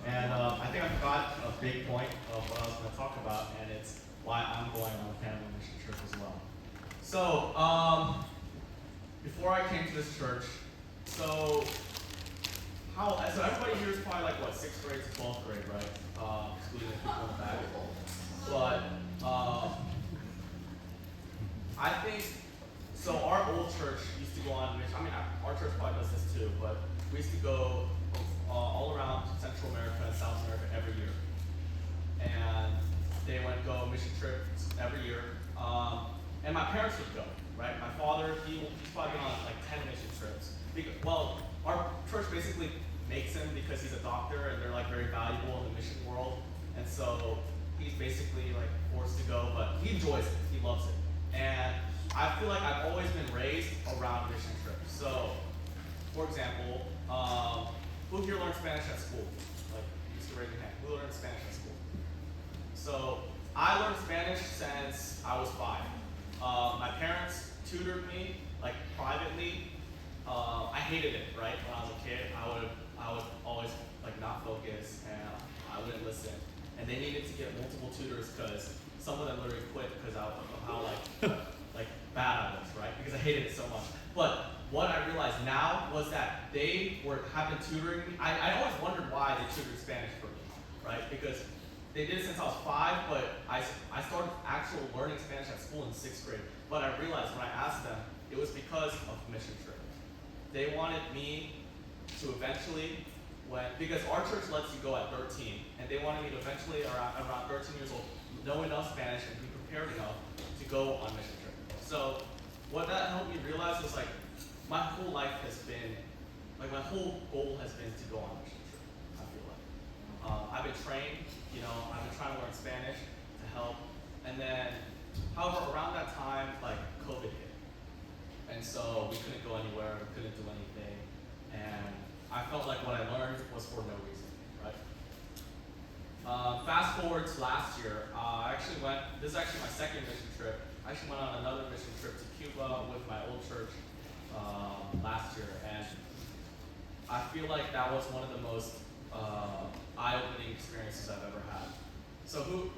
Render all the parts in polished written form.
And I think I forgot a big point of what I was going to talk about, and it's why I'm going on a family mission trip as well. So, before I came to this church, so so everybody here is probably like what, 6th grade to 12th grade, right? Excluding the people in the back. But I think so. Our old church used to go on mission. I mean, our church probably does this too, but we used to go all around Central America and South America every year, and they would go mission trips every year. And my parents would go, right? My father, he's probably been on like 10 mission trips. Well, our church basically makes him because he's a doctor, and they're like very valuable in the mission world, and so he's basically like forced to go, but he enjoys it. He loves it. And I feel like I've always been raised around mission trips. So, for example, who here learned Spanish at school? Like, just to raise your hand. Who learned Spanish at school? So, I learned Spanish since I was 5. My parents tutored me, like, privately. I hated it, right? When I was a kid, I would always, like, not focus, and I wouldn't listen. And they needed to get multiple tutors because some of them literally quit because of how like bad I was, right? Because I hated it so much. But what I realized now was that they have been tutoring me. I always wondered why they tutored Spanish for me, right? Because they did it since I was 5, but I started actual learning Spanish at school in 6th grade. But I realized when I asked them, it was because of mission trip. They wanted me to eventually, because our church lets you go at 13, and they wanted me to eventually, around 13 years old, know enough Spanish and be prepared enough to go on mission trip. So what that helped me realize was like my whole life has been, like my whole goal has been to go on mission trip, I feel like. I've been trained, I've been trying to learn Spanish to help. And then, however, around that time, like COVID hit. And so we couldn't go anywhere, we couldn't do anything. And I felt like what I learned was for no reason, right? Fast forward to last year, this is actually my 2nd mission trip. I actually went on another mission trip to Cuba with my old church last year, and I feel like that was one of the most eye-opening experiences I've ever had. So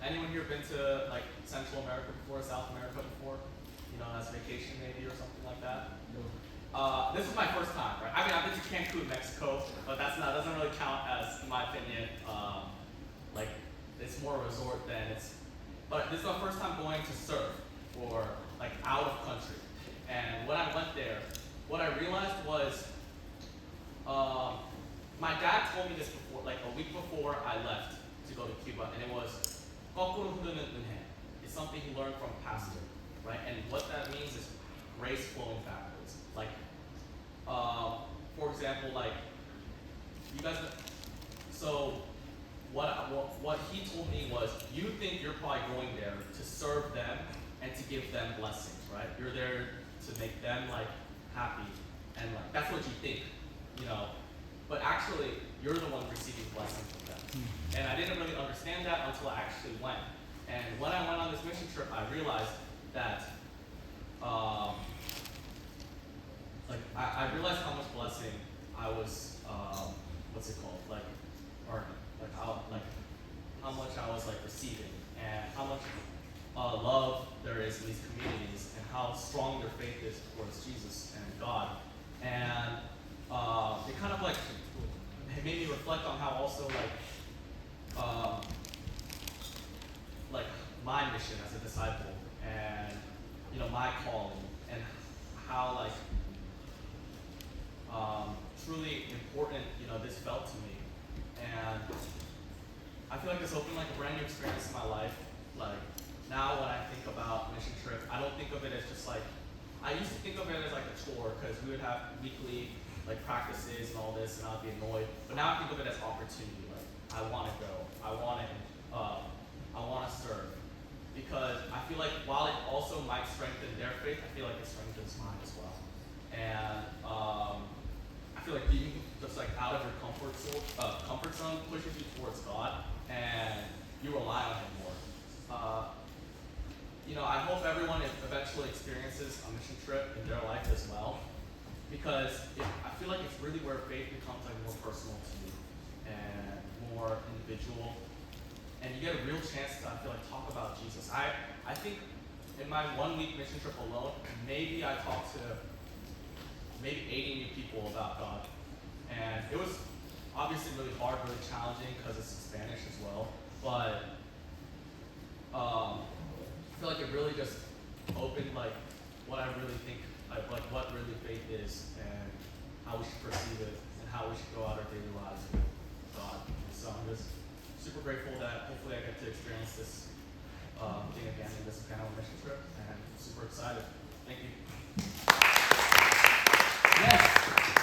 anyone here been to like Central America before, South America before? As vacation maybe or something like that? No. This is my first time, right? I mean, I've been to Cancun, Mexico, but doesn't really count as, in my opinion, like it's more a resort than but this is my first time going to surf or like out of country. And when I went there, what I realized was, my dad told me this before, like a week before I left to go to Cuba, and it was, it's something he learned from a pastor, right? And what that means is grace flowing backwards. Like, for example, like, you guys, so what he told me was, you think you're probably going there to serve them and to give them blessings, right? You're there to make them like happy, and like that's what you think, but actually you're the one receiving blessings from them. And I didn't really understand that until I actually went. And when I went on this mission trip, I realized that I realized how much blessing I was what's it called, like earning, how much I was like receiving, and how much love there is in these communities, and how strong their faith is towards Jesus and God. And it kind of like it made me reflect on how also like my mission as a disciple, and my calling, and how like truly important this felt to me. And I feel like this opened like a brand new experience in my life. Like now when I think about mission trip, I don't think of it as just like, I used to think of it as like a chore because we would have weekly like practices and all this, and I'd be annoyed. But now I think of it as opportunity. Like I want to go, I want to serve, because I feel like while it also might strengthen their faith, I feel like it strengthens mine as well. And I feel like being just like out of your comfort zone pushes you towards God, and you rely on Him more. I hope everyone eventually experiences a mission trip in their life as well, because I feel like it's really where faith becomes like more personal to you. and more individual. And you get a real chance to, I feel like, talk about Jesus. I think in my 1 week mission trip alone, maybe I talked to maybe 80 new people about God. And it was obviously really hard, really challenging because it's in Spanish as well. But I feel like it really just opened like what I really think, like what really faith is and how we should perceive it and how we should go out our daily lives with God. So I'm just super grateful that hopefully I get to experience this thing again in this kind of mission trip, and I'm super excited. Thank you. Yes.